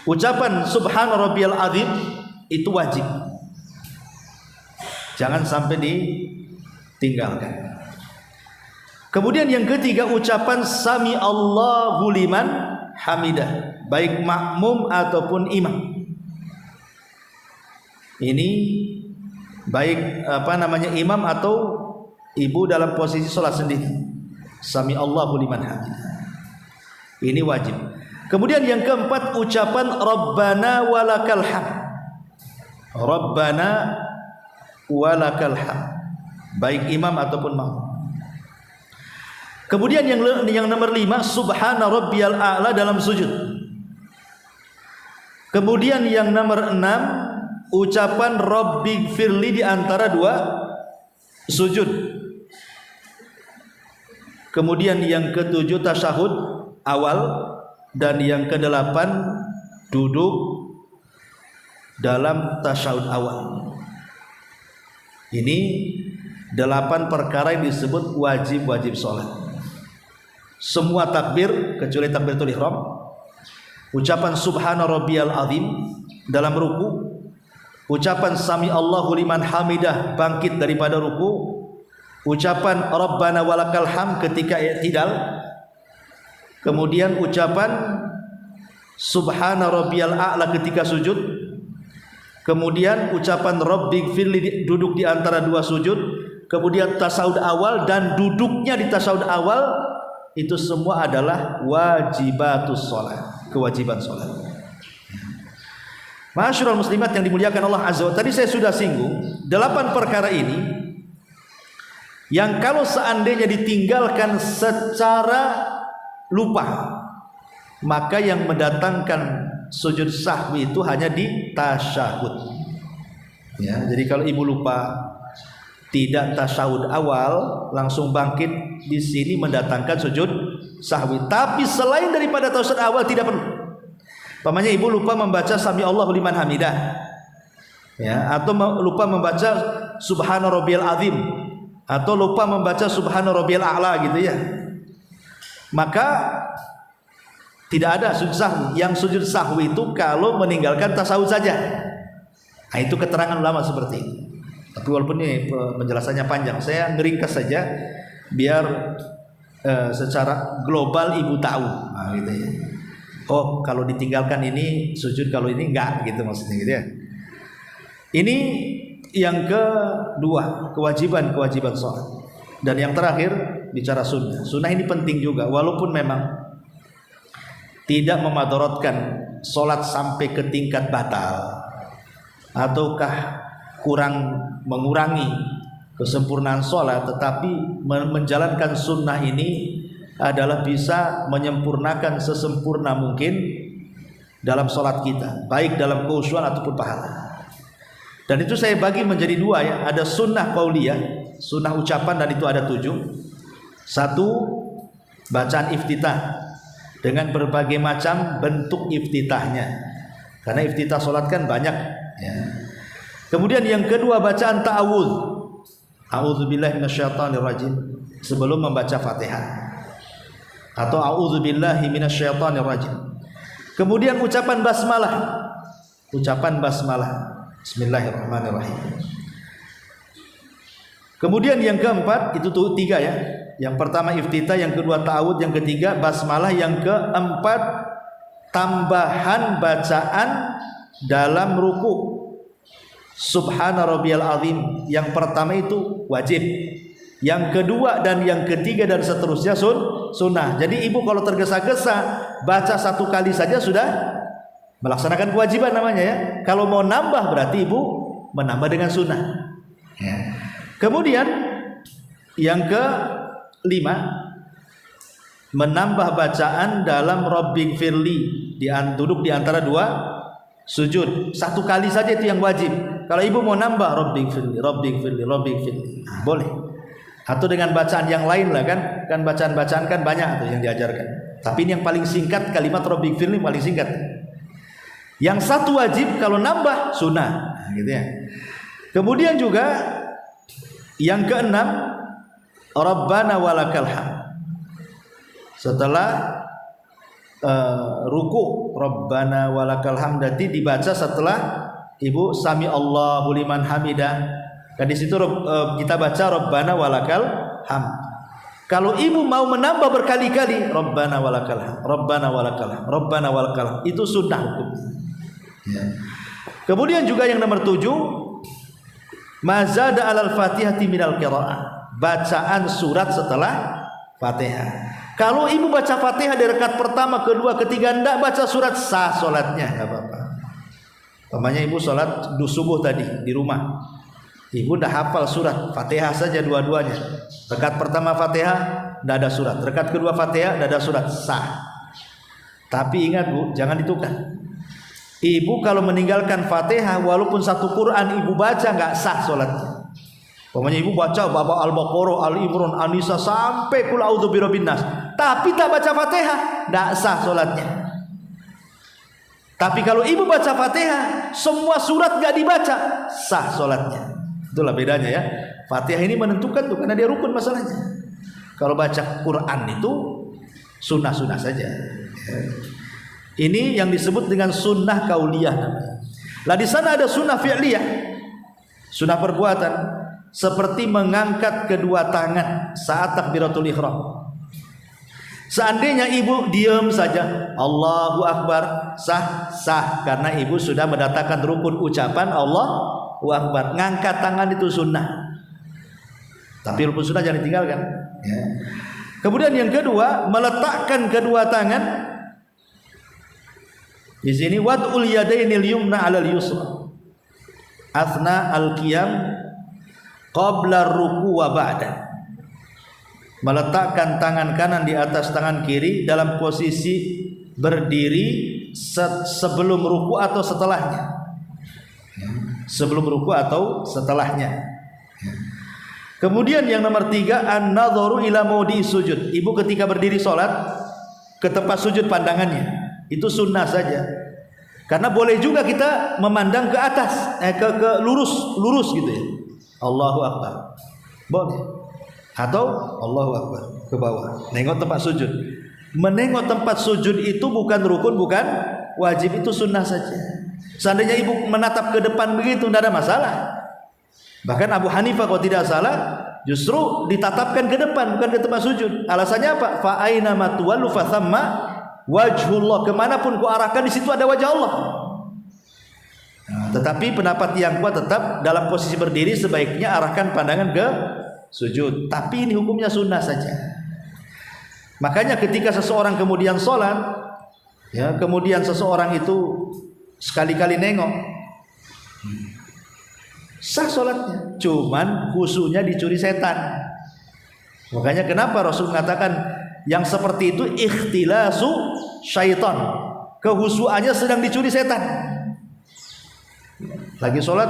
ucapan Subhana rabbiyal azim itu wajib, jangan sampai ditinggalkan. Kemudian yang ketiga, ucapan Sami Allahu liman hamidah, baik makmum ataupun imam. Ini baik imam atau ibu dalam posisi sholat sendiri. Sami Allahu liman hamidah, ini wajib. Kemudian yang keempat, ucapan Rabbana walakal hamd, Rabbana walakal hamd, baik imam ataupun makmum. Kemudian yang nomor 5, Subhana rabbiyal a'la dalam sujud. Kemudian yang nomor 6, ucapan Rabbighfirli di antara 2 sujud. Kemudian yang ke-7 tasyahud awal, dan yang ke-8 duduk dalam tasyahud awal. Ini 8 perkara yang disebut wajib-wajib sholat. Semua takbir kecuali takbiratul ihram, ucapan Subhana rabbiyal azim dalam ruku, ucapan Sami Allahu liman hamidah bangkit daripada ruku, ucapan Rabbana walakal hamd ketika i'tidal, kemudian ucapan Subhana rabbiyal a'la ketika sujud, kemudian ucapan Rabbighfirli duduk di antara 2 sujud, kemudian tasyahud awal dan duduknya di tasyahud awal. Itu semua adalah wajibatus sholat, kewajiban sholat. Ma'asyiral muslimat yang dimuliakan Allah Azza wa Jalla, tadi saya sudah singgung 8 perkara ini yang kalau seandainya ditinggalkan secara lupa, maka yang mendatangkan sujud sahwi itu hanya di tasyahud. Ya, jadi kalau ibu lupa tidak tasyahud awal langsung bangkit, di sini mendatangkan sujud sahwi. Tapi selain daripada tasyahud awal tidak perlu. Umpamanya ibu lupa membaca sami Allahu liman hamidah, ya, atau lupa membaca subhana rabbiyal azim, atau lupa membaca subhana rabbiyal a'la gitu ya, maka tidak ada sujud sahwi. Yang sujud sahwi itu kalau meninggalkan tasawuf saja. Nah, itu keterangan ulama seperti itu. Tapi walaupun ini penjelasannya panjang, saya ngeringkas saja biar secara global ibu tahu. Nah, gitu ya. Oh, kalau ditinggalkan ini sujud, kalau ini enggak, gitu maksudnya gitu ya. Ini yang kedua, kewajiban sholat. Dan yang terakhir bicara sunnah. Sunnah ini penting juga, walaupun memang tidak memadaratkan sholat sampai ke tingkat batal, ataukah kurang mengurangi kesempurnaan sholat, tetapi menjalankan sunnah ini adalah bisa menyempurnakan sesempurna mungkin dalam sholat kita, baik dalam khusyuan ataupun pahala. Dan itu saya bagi menjadi dua ya, ada sunnah qauliyah, sunnah ucapan, dan itu ada 7. Satu, bacaan iftitah dengan berbagai macam bentuk iftitahnya, karena iftitah sholat kan banyak ya. Kemudian yang kedua, bacaan ta'awudz, a'udzubillahi minasyaitonirrajim, sebelum membaca Fatihah, atau a'udzubillahi minasyaitonirrajim. Kemudian ucapan basmalah, bismillahirrahmanirrahim. Kemudian yang keempat, itu tuh 3 ya. Yang pertama iftitah, yang kedua ta'awudz, yang ketiga basmalah, yang keempat tambahan bacaan dalam ruku. Subhana rabbiyal azim, yang pertama itu wajib, yang kedua dan yang ketiga dan seterusnya sunnah. Jadi ibu kalau tergesa-gesa baca 1 kali saja sudah melaksanakan kewajiban namanya ya. Kalau mau nambah berarti ibu menambah dengan sunnah ya. Kemudian yang ke-5, menambah bacaan dalam Rabbighfirli firli, duduk di antara 2 sujud. 1 kali saja itu yang wajib. Kalau ibu mau nambah Rabbighfirli, nah, boleh. Atau dengan bacaan yang lain lah kan bacaan-bacaan kan banyak tuh yang diajarkan. Tapi ini yang paling singkat, kalimat Rabbighfirli paling singkat. Yang 1 wajib, kalau nambah sunnah, nah, gitu ya. Kemudian juga yang ke-6, Rabbana walakal hamd. Setelah ruku, Rabbana walakal hamd dibaca setelah ibu sami Allahu liman hamidah. Dan di situ kita baca Rabbana walakal hamd. Kalau ibu mau menambah berkali-kali Rabbana walakal hamd, Rabbana walakal hamd, Rabbana walakal hamd, itu sunnah hukum. Ya. Kemudian juga yang nomor 7, mazada alal fatihati minal qiraah, bacaan surat setelah Fatihah. Kalau ibu baca Fatihah di rakaat pertama, kedua, ketiga enggak baca surat, sah salatnya, enggak apa-apa. Umpamanya ibu salat subuh tadi di rumah, ibu dah hafal surat Fatihah saja dua-duanya. Rakaat pertama Fatihah enggak ada surat, rakaat kedua Fatihah enggak ada surat, sah. Tapi ingat Bu, jangan ditukar. Ibu kalau meninggalkan Fatihah walaupun 1 Quran ibu baca enggak sah salatnya. Umpamanya ibu baca bab Al-Baqarah, Al-Imran, An-Nisa sampai qul a'udzu birabbin nas, tapi tak baca Fatihah, enggak sah salatnya. Tapi kalau ibu baca Fatihah, semua surat enggak dibaca, sah salatnya. Itulah bedanya ya. Fatihah ini menentukan tuh, karena dia rukun masalahnya. Kalau baca Quran itu sunnah-sunnah saja. Ini yang disebut dengan sunnah kauliyah namanya. Lah di sana ada sunnah fi'liyah, sunnah perbuatan, seperti mengangkat kedua tangan saat takbiratul ihram. Seandainya ibu diam saja, Allahu Akbar, sah, karena ibu sudah mendatangkan rukun ucapan Allahu Akbar. Ngangkat tangan itu sunnah, tapi rukun sunnah jangan ditinggalkan ya. Kemudian yang kedua, meletakkan kedua tangan di sini, wad'ul yadainil yumna 'alal yusra athna al-qiyam qabla ruku wa ba'da. Meletakkan tangan kanan di atas tangan kiri dalam posisi berdiri sebelum ruku atau setelahnya. Sebelum ruku atau setelahnya. Kemudian yang nomor 3, an-nadharu ila maudhi'i sujud. Ibu ketika berdiri sholat ke tempat sujud pandangannya, itu sunnah saja. Karena boleh juga kita memandang ke atas, ke lurus gitu ya. Allahu Akbar. Boleh. Atau Allahu Akbar ke bawah. Nengok tempat sujud. Menengok tempat sujud itu bukan rukun, bukan wajib, itu sunnah saja. Seandainya ibu menatap ke depan begitu tidak ada masalah. Bahkan Abu Hanifah kalau tidak salah justru ditatapkan ke depan, bukan ke tempat sujud. Alasannya apa? Fa aina ma tuwallu fa thamma wajhullah. Kemanapun ku arahkan di situ ada wajah Allah. Nah, tetapi pendapat yang kuat tetap dalam posisi berdiri sebaiknya arahkan pandangan ke sujud. Tapi ini hukumnya sunnah saja. Makanya ketika seseorang kemudian sholat, ya, kemudian seseorang itu sekali-kali nengok, sah sholatnya, cuman khusyuknya dicuri setan. Makanya kenapa Rasul mengatakan yang seperti itu ikhtilasu syaitan, kehusuannya sedang dicuri setan. Lagi sholat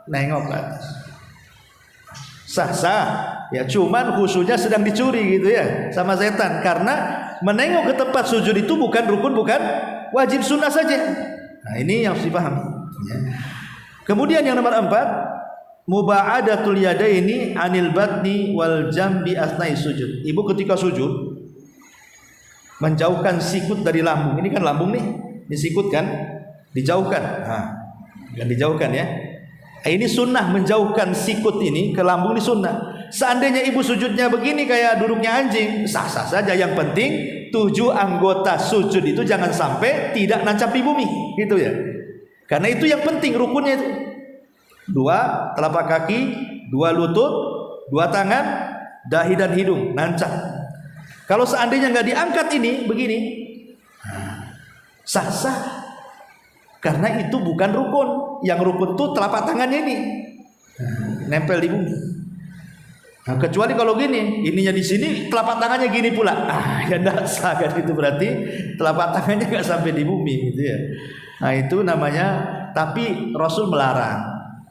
nengok ke atas, sah-sah ya, cuman khusyuknya sedang dicuri gitu ya sama setan. Karena menengok ke tempat sujud itu bukan rukun, bukan wajib, sunnah saja. Nah ini yang harus dipahami ya. Kemudian yang nomor 4, muba'adatul yadaini anil batni wal jambi asnai sujud. Ibu ketika sujud menjauhkan sikut dari lambung. Ini kan lambung nih, disikut kan, dijauhkan. Nah, kan dijauhkan ya. Ini sunnah, menjauhkan sikut ini ke lambung ini sunnah. Seandainya ibu sujudnya begini kayak duduknya anjing, sah-sah saja. Yang penting 7 anggota sujud itu jangan sampai tidak nancap di bumi, gitu ya. Karena itu yang penting rukunnya itu. 2 telapak kaki, 2 lutut, 2 tangan, dahi dan hidung nancap. Kalau seandainya nggak diangkat ini begini, sah-sah. Karena itu bukan rukun. Yang rukun itu telapak tangannya ini nempel di bumi. Nah, kecuali kalau gini, ininya di sini, telapak tangannya gini pula. Ya enggak sah kan, itu berarti telapak tangannya nggak sampai di bumi gitu ya. Nah, itu namanya, tapi Rasul melarang.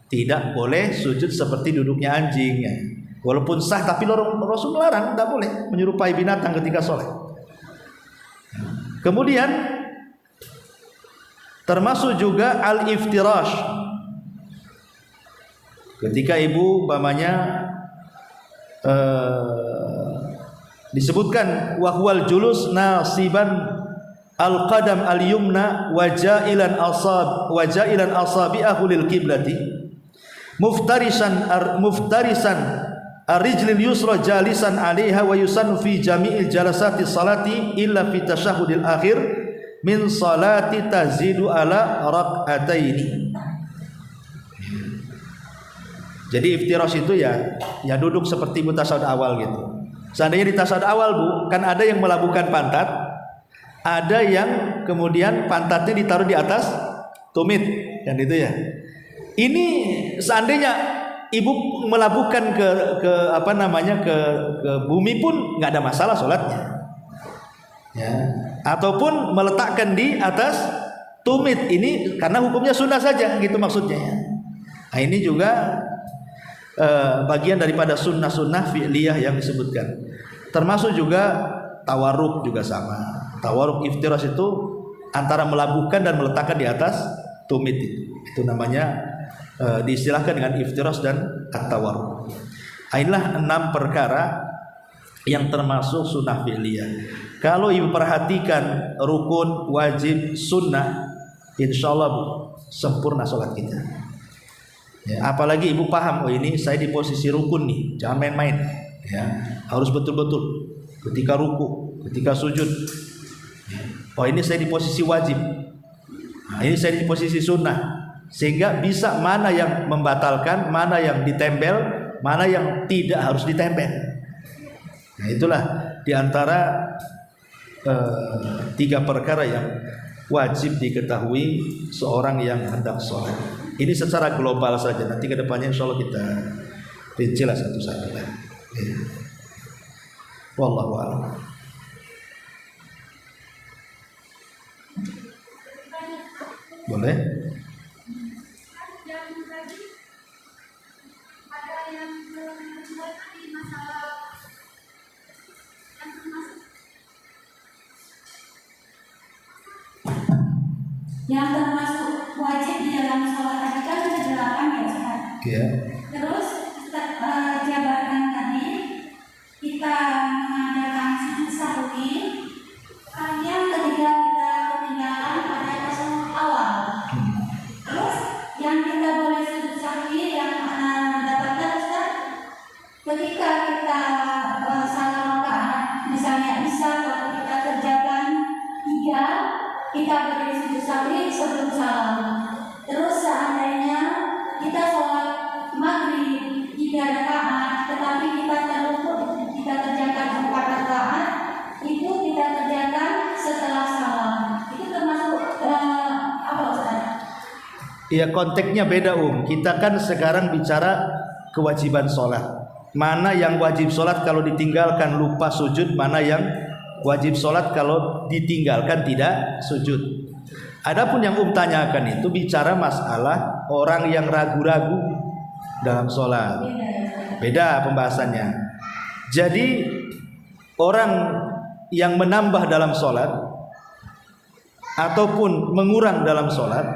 Tidak boleh sujud seperti duduknya anjing ya. Walaupun sah, tapi Rasul melarang, tidak boleh menyerupai binatang ketika sholat. Kemudian termasuk juga al-iftirash. Ketika ibu umpamanya disebutkan wahwal julus nasiban al-qadam al-yumna wajailan asabi'ahu lil qiblati muftarisan ar-rijlil yusra jalisan 'alaiha wa yusannu fi jami'il jalasati salati illa fi tasyahhudil akhir min salati tazidu ala rak'ataini. Jadi iftirash itu ya duduk seperti tasawuf awal gitu. Seandainya di tasawuf awal Bu, kan ada yang melabuhkan pantat, ada yang kemudian pantatnya ditaruh di atas tumit, kan itu ya. Ini seandainya ibu melabuhkan ke bumi pun nggak ada masalah sholatnya. Ya. Ataupun meletakkan di atas tumit ini karena hukumnya sunnah saja gitu maksudnya ya. Nah, ini juga bagian daripada sunnah-sunnah fi'liyah yang disebutkan. Termasuk juga tawarruk juga sama. Tawarruk iftirash itu antara melabuhkan dan meletakkan di atas tumit itu namanya diistilahkan dengan iftirash dan at-tawarruk. Inilah 6 perkara yang termasuk sunnah fi'liyah. Kalau ibu perhatikan rukun, wajib, sunnah, insyaallah Bu, sempurna sholat kita. Ya, apalagi ibu paham, oh ini saya di posisi rukun nih, jangan main-main. Ya, harus betul-betul. Ketika ruku, ketika sujud, oh ini saya di posisi wajib. Nah, ini saya di posisi sunnah. Sehingga bisa mana yang membatalkan, mana yang ditempel, mana yang tidak harus ditempel. Nah, itulah diantara 3 perkara yang wajib diketahui seorang yang hendak sholat. Ini secara global saja. Nanti ke depannya insya Allah kita rincilah satu-satu. Ya. Wallahu a'lam. Boleh? Yang termasuk wajib di dalam sholat tadi kan ada 8 ya Ustaz. Ya. Terus jabatan tadi kita mengadakan sujud sahwi hanya ketika kita ketinggalan pada tasawuf awal. Terus yang kita boleh sujud sahwi yang dapatkan Ustaz ketika kita salah rakaat, misalnya kalau kita kerjakan 3, kita boleh sujud sahwi sebelum salam. Terus seandainya kita sholat maghrib 3 rakaat, tetapi kita terluput, kita kerjakan 4 rakaat, itu kita kerjakan setelah salam. Itu termasuk apa Ustaz? Iya, konteksnya beda Kita kan sekarang bicara kewajiban sholat. Mana yang wajib sholat kalau ditinggalkan lupa sujud, mana yang wajib sholat kalau ditinggalkan tidak sujud. Adapun yang tanyakan itu bicara masalah orang yang ragu-ragu dalam sholat. Beda pembahasannya. Jadi orang yang menambah dalam sholat ataupun mengurang dalam sholat,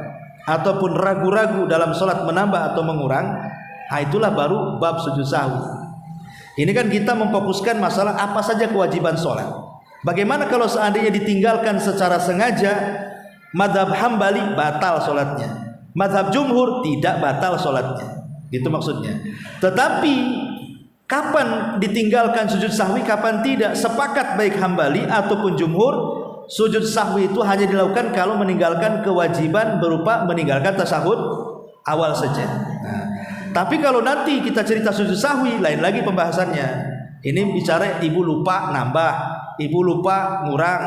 ataupun ragu-ragu dalam sholat menambah atau mengurang, itulah baru bab sujud sahwi. Ini kan kita memfokuskan masalah apa saja kewajiban sholat. Bagaimana kalau seandainya ditinggalkan secara sengaja? Mazhab Hambali batal sholatnya, mazhab Jumhur tidak batal sholatnya. Itu maksudnya. Tetapi kapan ditinggalkan sujud sahwi, kapan tidak? Sepakat baik Hambali ataupun Jumhur, sujud sahwi itu hanya dilakukan kalau meninggalkan kewajiban berupa meninggalkan tasyahud awal saja. Nah, tapi kalau nanti kita cerita sujud sahwi, lain lagi pembahasannya. Ini bicara ibu lupa nambah, ibu lupa ngurang,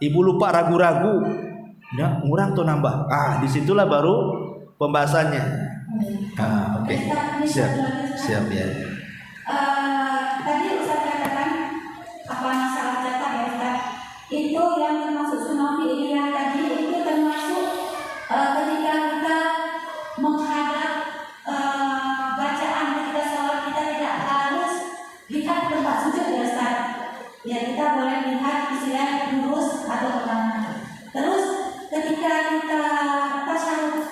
ibu lupa ragu-ragu. Ya, ngurang atau nambah. Disitulah baru pembahasannya. Oke. Siap ya. Tadi Ustaz katakan apa masalah jatah ya Ustaz? Itu yang termasuk sunnah fi'liyah tadi, itu termasuk ketika kita menghadap bacaan ketika sholat, kita tidak harus lihat tempat sujud ya Ustaz. Ya, kita boleh lihat istilah lurus atau ke kanan. Terus ketika kita tasyahud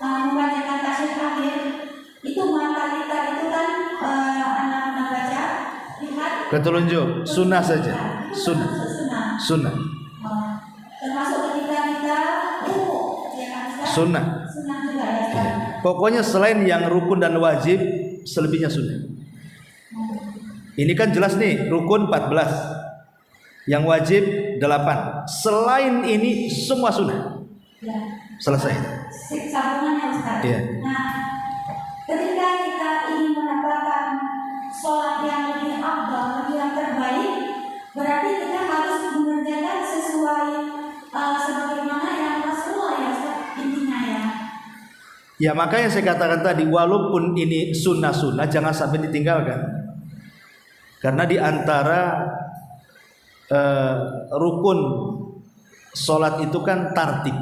membacakan tasyahud akhir, itu mata kita itu kan anak-anak baca lihat ketelunjuk, sunnah saja, sunnah. Termasuk ketika kita ruku, ya kan Ustaz? Sunnah juga ya Ustaz. Pokoknya selain yang rukun dan wajib, selebihnya sunnah. Ini kan jelas nih, rukun 14, yang wajib 8. Selain ini semua sunnah. Ya. Selesai. Sambungannya Ustaz. Ya. Nah, ketika kita ingin mendapatkan sholat yang lebih afdal, lebih yang terbaik, berarti kita harus mengerjakan sesuai sebagaimana yang Rasulullah ya Ustaz, intinya ya. Ya, makanya saya katakan tadi, walaupun ini sunnah-sunnah, jangan sampai ditinggalkan. Karena di antara rukun sholat itu kan tartib.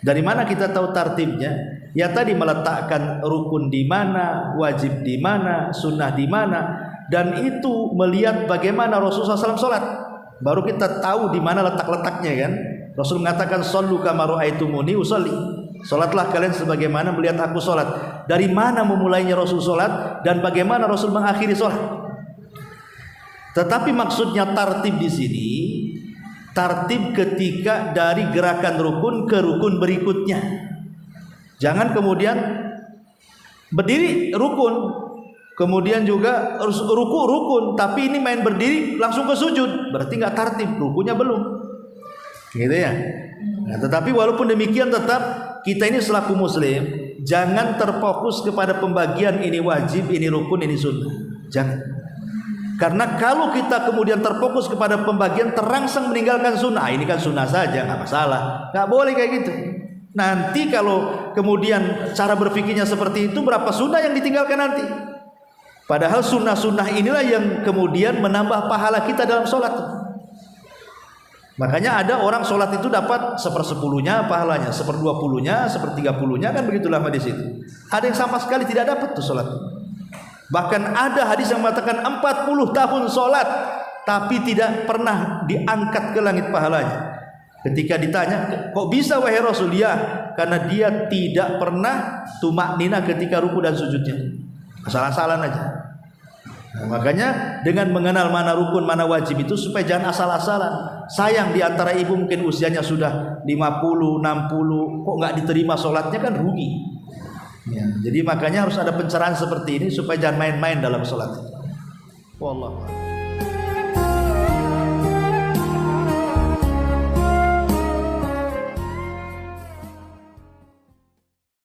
Dari mana kita tahu tartibnya? Ya tadi meletakkan rukun di mana, wajib di mana, sunnah di mana, dan itu melihat bagaimana Rasulullah SAW sholat. Baru kita tahu di mana letak-letaknya kan. Rasul mengatakan shollu kama ra'aitumuni usolli. Sholatlah kalian sebagaimana melihat aku sholat. Dari mana memulainya Rasul sholat dan bagaimana Rasul mengakhiri sholat. Tetapi maksudnya tartib di sini, tartib ketika dari gerakan rukun ke rukun berikutnya. Jangan kemudian berdiri rukun, kemudian juga ruku rukun, tapi ini main berdiri langsung ke sujud, berarti nggak tartib, rukunya belum, gitu ya. Nah, tetapi walaupun demikian tetap kita ini selaku muslim jangan terfokus kepada pembagian ini wajib, ini rukun, ini sunnah, jangan. Karena kalau kita kemudian terfokus kepada pembagian terangsang meninggalkan sunnah, ini kan sunnah saja, nggak masalah, nggak boleh kayak gitu. Nanti kalau kemudian cara berpikirnya seperti itu, berapa sunnah yang ditinggalkan nanti? Padahal sunnah-sunnah inilah yang kemudian menambah pahala kita dalam sholat. Makanya ada orang sholat itu dapat 1/10-nya pahalanya, 1/20-nya, 1/30-nya, kan begitulah hadis itu. Ada yang sama sekali tidak dapat tuh sholat. Bahkan ada hadis yang mengatakan 40 tahun sholat tapi tidak pernah diangkat ke langit pahalanya. Ketika ditanya, kok bisa wahai Rasul? Ya, karena dia tidak pernah tumak nina ketika ruku dan sujudnya. Asal-asalan aja. Nah, makanya dengan mengenal mana rukun, mana wajib itu supaya jangan asal-asalan. Sayang di antara ibu mungkin usianya sudah 50, 60, kok nggak diterima sholatnya, kan rugi. Ya, jadi makanya harus ada pencerahan seperti ini supaya jangan main-main dalam sholat. Wallahu a'lam.